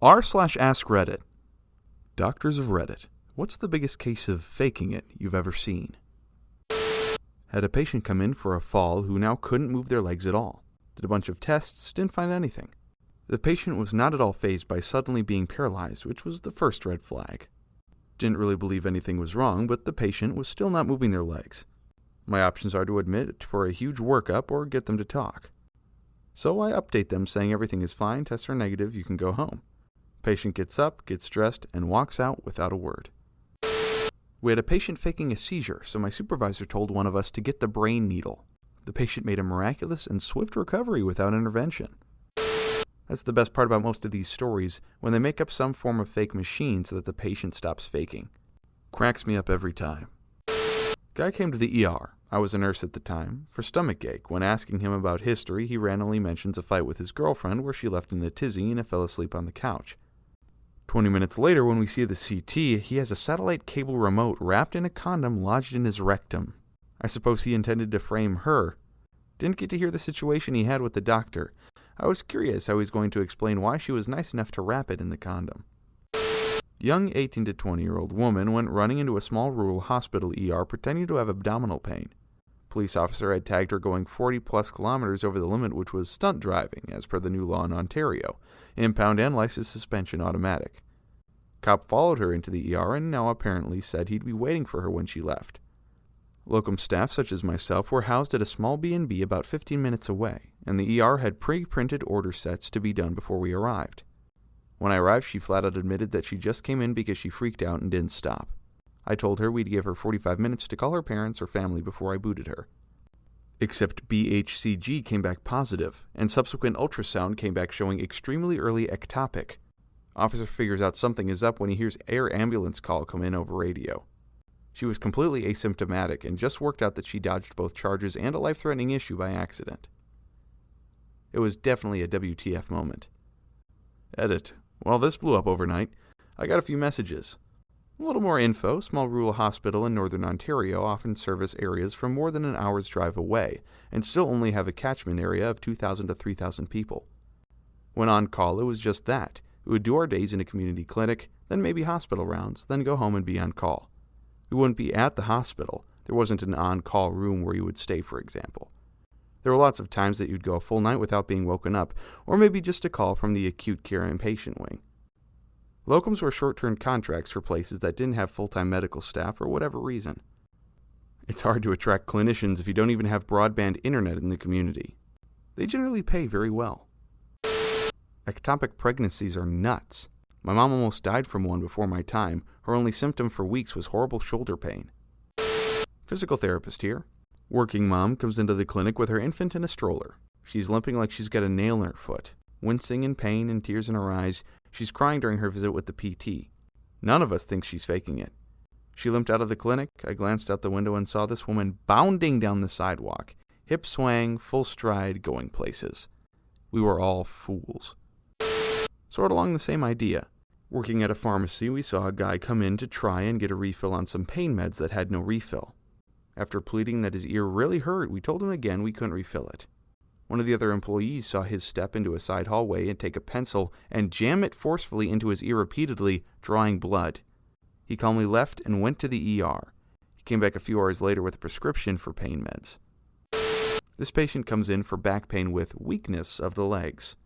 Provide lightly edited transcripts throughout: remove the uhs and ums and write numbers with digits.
r/ask Reddit. Doctors of Reddit, what's the biggest case of faking it you've ever seen? Had a patient come in for a fall who now couldn't move their legs at all. Did a bunch of tests, didn't find anything. The patient was not at all fazed by suddenly being paralyzed, which was the first red flag. Didn't really believe anything was wrong, but the patient was still not moving their legs. My options are to admit for a huge workup or get them to talk. So I update them saying everything is fine, tests are negative, you can go home. Patient gets up, gets dressed, and walks out without a word. We had a patient faking a seizure, so my supervisor told one of us to get the brain needle. The patient made a miraculous and swift recovery without intervention. That's the best part about most of these stories, when they make up some form of fake machine so that the patient stops faking. Cracks me up every time. Guy came to the ER, I was a nurse at the time, for stomach ache. When asking him about history, he randomly mentions a fight with his girlfriend where she left in a tizzy and fell asleep on the couch. 20 minutes later, when we see the CT, he has a satellite cable remote wrapped in a condom lodged in his rectum. I suppose he intended to frame her. Didn't get to hear the situation he had with the doctor. I was curious how he's going to explain why she was nice enough to wrap it in the condom. Young 18 to 20-year-old woman went running into a small rural hospital ER pretending to have abdominal pain. Police officer had tagged her going 40-plus kilometers over the limit, which was stunt driving, as per the new law in Ontario. Impound and license suspension automatic. Cop followed her into the ER and now apparently said he'd be waiting for her when she left. Locum staff, such as myself, were housed at a small B&B about 15 minutes away, and the ER had pre-printed order sets to be done before we arrived. When I arrived, she flat out admitted that she just came in because she freaked out and didn't stop. I told her we'd give her 45 minutes to call her parents or family before I booted her. Except BHCG came back positive, and subsequent ultrasound came back showing extremely early ectopic. Officer figures out something is up when he hears air ambulance call come in over radio. She was completely asymptomatic and just worked out that she dodged both charges and a life-threatening issue by accident. It was definitely a WTF moment. Edit. Well, this blew up overnight. I got a few messages. A little more info. Small rural hospital in northern Ontario often service areas from more than an hour's drive away and still only have a catchment area of 2,000 to 3,000 people. When on call, it was just that. We would do our days in a community clinic, then maybe hospital rounds, then go home and be on call. We wouldn't be at the hospital. There wasn't an on-call room where you would stay, for example. There were lots of times that you'd go a full night without being woken up, or maybe just a call from the acute care inpatient wing. Locums were short-term contracts for places that didn't have full-time medical staff for whatever reason. It's hard to attract clinicians if you don't even have broadband internet in the community. They generally pay very well. Ectopic pregnancies are nuts. My mom almost died from one before my time. Her only symptom for weeks was horrible shoulder pain. Physical therapist here. Working mom comes into the clinic with her infant in a stroller. She's limping like she's got a nail in her foot. Wincing in pain and tears in her eyes, she's crying during her visit with the PT. None of us think she's faking it. She limped out of the clinic. I glanced out the window and saw this woman bounding down the sidewalk. Hip swaying, full stride, going places. We were all fools. Sort of along the same idea. Working at a pharmacy, we saw a guy come in to try and get a refill on some pain meds that had no refill. After pleading that his ear really hurt, we told him again we couldn't refill it. One of the other employees saw his step into a side hallway and take a pencil and jam it forcefully into his ear repeatedly, drawing blood. He calmly left and went to the ER. He came back a few hours later with a prescription for pain meds. This patient comes in for back pain with weakness of the legs.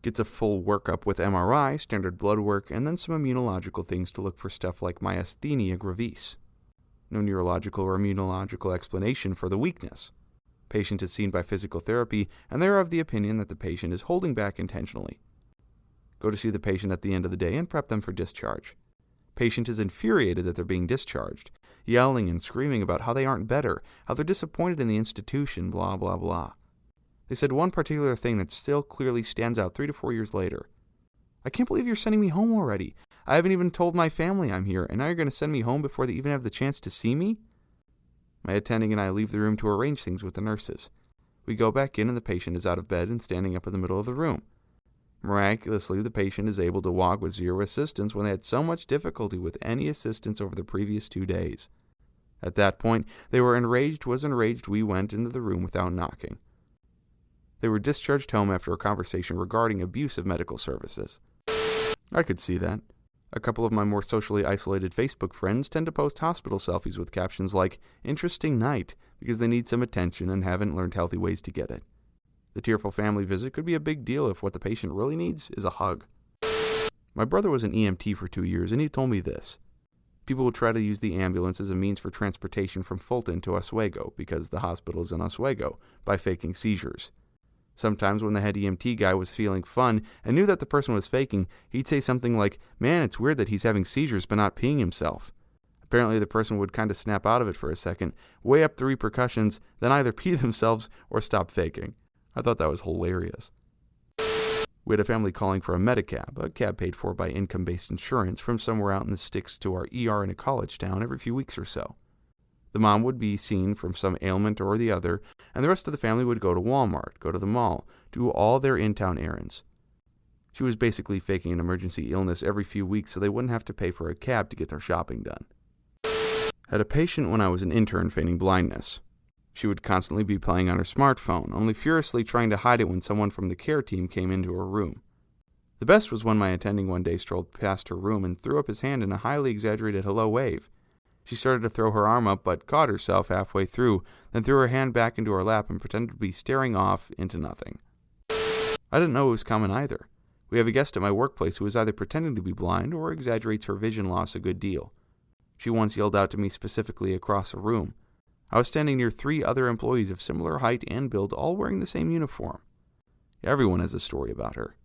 Gets a full workup with MRI, standard blood work, and then some immunological things to look for stuff like myasthenia gravis. No neurological or immunological explanation for the weakness. Patient is seen by physical therapy, and they're of the opinion that the patient is holding back intentionally. Go to see the patient at the end of the day and prep them for discharge. Patient is infuriated that they're being discharged, yelling and screaming about how they aren't better, how they're disappointed in the institution, blah, blah, blah. They said one particular thing that still clearly stands out 3 to 4 years later. I can't believe you're sending me home already. I haven't even told my family I'm here, and now you're going to send me home before they even have the chance to see me? My attending and I leave the room to arrange things with the nurses. We go back in and the patient is out of bed and standing up in the middle of the room. Miraculously, the patient is able to walk with zero assistance when they had so much difficulty with any assistance over the previous 2 days. At that point, they were enraged, we went into the room without knocking. They were discharged home after a conversation regarding abuse of medical services. I could see that. A couple of my more socially isolated Facebook friends tend to post hospital selfies with captions like, "Interesting night," because they need some attention and haven't learned healthy ways to get it. The tearful family visit could be a big deal if what the patient really needs is a hug. My brother was an EMT for 2 years, and he told me this. People would try to use the ambulance as a means for transportation from Fulton to Oswego, because the hospital is in Oswego, by faking seizures. Sometimes when the head EMT guy was feeling fun and knew that the person was faking, he'd say something like, "Man, it's weird that he's having seizures but not peeing himself." Apparently the person would kind of snap out of it for a second, weigh up the repercussions, then either pee themselves or stop faking. I thought that was hilarious. We had a family calling for a Medicab, a cab paid for by income-based insurance, from somewhere out in the sticks to our ER in a college town every few weeks or so. The mom would be seen from some ailment or the other, and the rest of the family would go to Walmart, go to the mall, do all their in-town errands. She was basically faking an emergency illness every few weeks so they wouldn't have to pay for a cab to get their shopping done. Had a patient when I was an intern feigning blindness. She would constantly be playing on her smartphone, only furiously trying to hide it when someone from the care team came into her room. The best was when my attending one day strolled past her room and threw up his hand in a highly exaggerated hello wave. She started to throw her arm up but caught herself halfway through, then threw her hand back into her lap and pretended to be staring off into nothing. I didn't know it was common either. We have a guest at my workplace who is either pretending to be blind or exaggerates her vision loss a good deal. She once yelled out to me specifically across a room. I was standing near 3 other employees of similar height and build, all wearing the same uniform. Everyone has a story about her.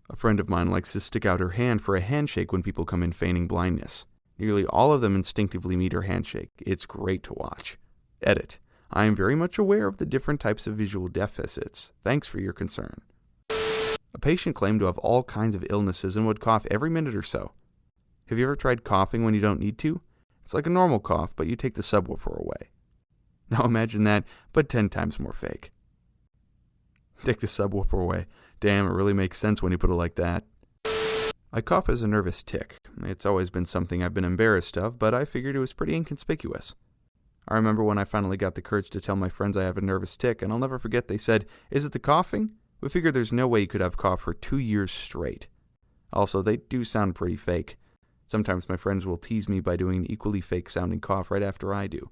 A friend of mine likes to stick out her hand for a handshake when people come in feigning blindness. Nearly all of them instinctively meet her handshake. It's great to watch. Edit. I am very much aware of the different types of visual deficits. Thanks for your concern. A patient claimed to have all kinds of illnesses and would cough every minute or so. Have you ever tried coughing when you don't need to? It's like a normal cough, but you take the subwoofer away. Now imagine that, but 10 times more fake. Take the subwoofer away. Damn, it really makes sense when you put it like that. I cough as a nervous tic. It's always been something I've been embarrassed of, but I figured it was pretty inconspicuous. I remember when I finally got the courage to tell my friends I have a nervous tic, and I'll never forget they said, "Is it the coughing?" We figured there's no way you could have cough for 2 years straight. Also, they do sound pretty fake. Sometimes my friends will tease me by doing an equally fake-sounding cough right after I do.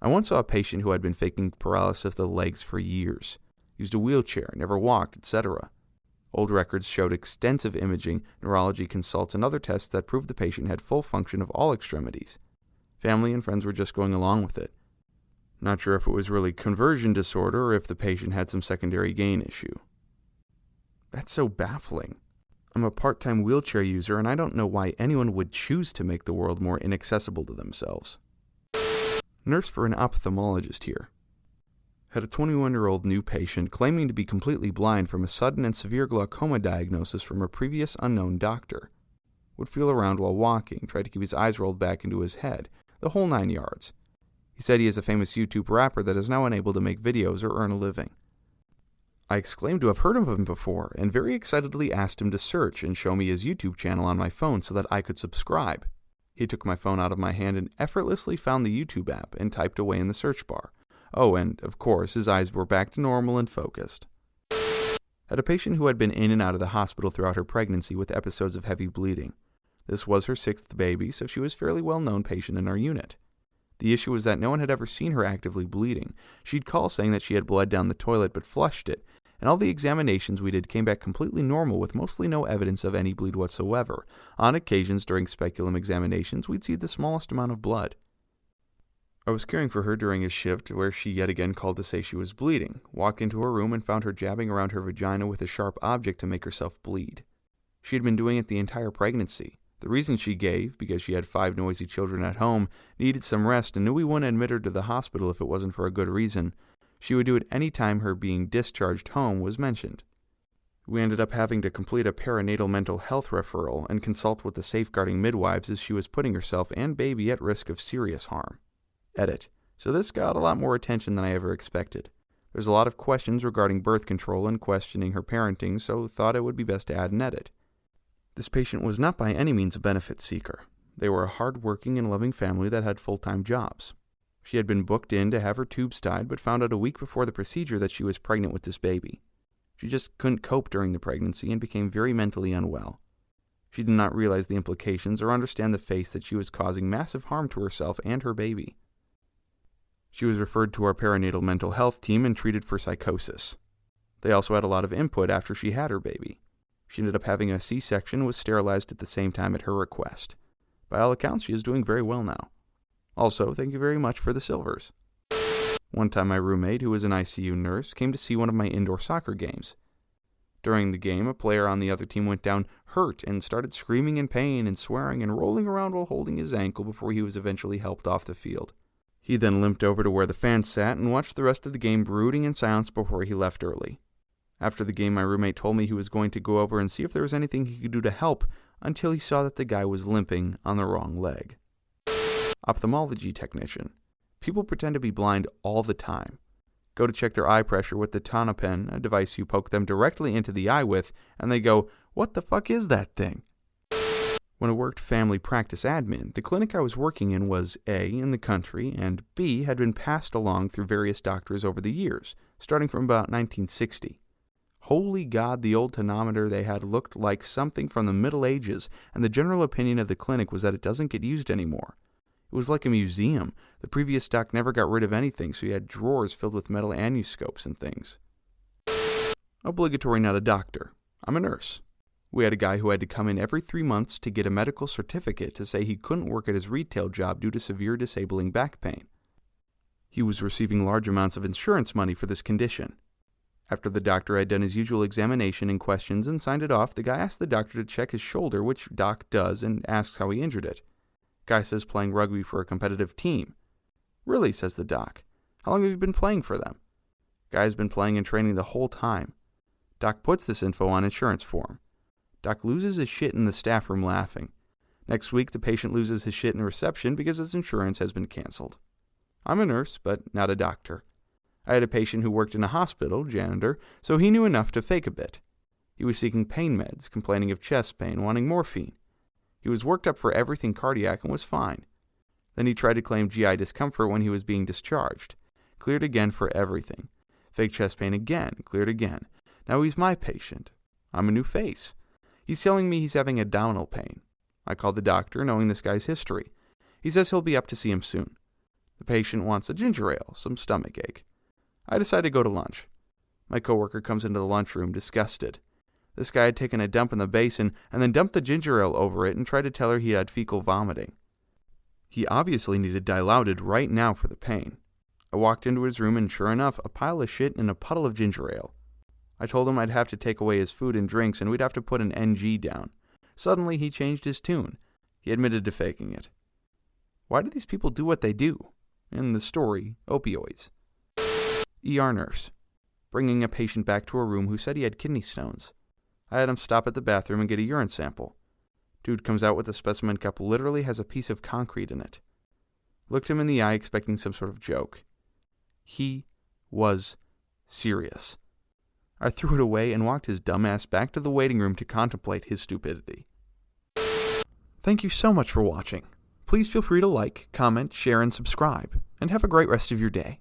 I once saw a patient who had been faking paralysis of the legs for years, used a wheelchair, never walked, etc. Old records showed extensive imaging, neurology consults, and other tests that proved the patient had full function of all extremities. Family and friends were just going along with it. Not sure if it was really conversion disorder or if the patient had some secondary gain issue. That's so baffling. I'm a part-time wheelchair user, and I don't know why anyone would choose to make the world more inaccessible to themselves. Nurse for an ophthalmologist here. Had a 21-year-old new patient claiming to be completely blind from a sudden and severe glaucoma diagnosis from a previous unknown doctor. Would feel around while walking, tried to keep his eyes rolled back into his head, the whole 9 yards. He said he is a famous YouTube rapper that is now unable to make videos or earn a living. I exclaimed to have heard of him before, and very excitedly asked him to search and show me his YouTube channel on my phone so that I could subscribe. He took my phone out of my hand and effortlessly found the YouTube app and typed away in the search bar. Oh, and, of course, his eyes were back to normal and focused. Had a patient who had been in and out of the hospital throughout her pregnancy with episodes of heavy bleeding. This was her 6th baby, so she was a fairly well-known patient in our unit. The issue was that no one had ever seen her actively bleeding. She'd call saying that she had bled down the toilet but flushed it, and all the examinations we did came back completely normal with mostly no evidence of any bleed whatsoever. On occasions during speculum examinations, we'd see the smallest amount of blood. I was caring for her during a shift where she yet again called to say she was bleeding, walked into her room and found her jabbing around her vagina with a sharp object to make herself bleed. She had been doing it the entire pregnancy. The reason she gave, because she had 5 noisy children at home, needed some rest, and knew we wouldn't admit her to the hospital if it wasn't for a good reason. She would do it any time her being discharged home was mentioned. We ended up having to complete a perinatal mental health referral and consult with the safeguarding midwives as she was putting herself and baby at risk of serious harm. Edit. So this got a lot more attention than I ever expected. There's a lot of questions regarding birth control and questioning her parenting, so thought it would be best to add an edit. This patient was not by any means a benefit seeker. They were a hard-working and loving family that had full-time jobs. She had been booked in to have her tubes tied, but found out a week before the procedure that she was pregnant with this baby. She just couldn't cope during the pregnancy and became very mentally unwell. She did not realize the implications or understand the face that she was causing massive harm to herself and her baby. She was referred to our perinatal mental health team and treated for psychosis. They also had a lot of input after she had her baby. She ended up having a C-section and was sterilized at the same time at her request. By all accounts, she is doing very well now. Also, thank you very much for the silvers. One time my roommate, who was an ICU nurse, came to see one of my indoor soccer games. During the game, a player on the other team went down hurt and started screaming in pain and swearing and rolling around while holding his ankle before he was eventually helped off the field. He then limped over to where the fans sat and watched the rest of the game brooding in silence before he left early. After the game, my roommate told me he was going to go over and see if there was anything he could do to help until he saw that the guy was limping on the wrong leg. Ophthalmology technician. People pretend to be blind all the time. Go to check their eye pressure with the Tonopen, a device you poke them directly into the eye with, and they go, "What the fuck is that thing?" When I worked family practice admin, the clinic I was working in was A, in the country, and B, had been passed along through various doctors over the years, starting from about 1960. Holy God, the old tonometer they had looked like something from the Middle Ages, and the general opinion of the clinic was that it doesn't get used anymore. It was like a museum. The previous doc never got rid of anything, so he had drawers filled with metal aniscopes and things. Obligatory not a doctor. I'm a nurse. We had a guy who had to come in every 3 months to get a medical certificate to say he couldn't work at his retail job due to severe disabling back pain. He was receiving large amounts of insurance money for this condition. After the doctor had done his usual examination and questions and signed it off, the guy asked the doctor to check his shoulder, which doc does, and asks how he injured it. Guy says playing rugby for a competitive team. Really, says the doc. How long have you been playing for them? Guy's been playing and training the whole time. Doc puts this info on insurance form. Doc loses his shit in the staff room laughing. Next week, the patient loses his shit in reception because his insurance has been canceled. I'm a nurse, but not a doctor. I had a patient who worked in a hospital, janitor, so he knew enough to fake a bit. He was seeking pain meds, complaining of chest pain, wanting morphine. He was worked up for everything cardiac and was fine. Then he tried to claim GI discomfort when he was being discharged. Cleared again for everything. Fake chest pain again, cleared again. Now he's my patient. I'm a new face. He's telling me he's having abdominal pain. I called the doctor, knowing this guy's history. He says he'll be up to see him soon. The patient wants a ginger ale, some stomach ache. I decide to go to lunch. My coworker comes into the lunchroom, disgusted. This guy had taken a dump in the basin and then dumped the ginger ale over it and tried to tell her he had fecal vomiting. He obviously needed dilaudid right now for the pain. I walked into his room and sure enough, a pile of shit and a puddle of ginger ale. I told him I'd have to take away his food and drinks and we'd have to put an NG down. Suddenly he changed his tune. He admitted to faking it. Why do these people do what they do? In the story, opioids. ER nurse. Bringing a patient back to a room who said he had kidney stones. I had him stop at the bathroom and get a urine sample. Dude comes out with a specimen cup literally has a piece of concrete in it. Looked him in the eye expecting some sort of joke. He was serious. I threw it away and walked his dumb ass back to the waiting room to contemplate his stupidity. Thank you so much for watching. Please feel free to like, comment, share, and subscribe, and have a great rest of your day.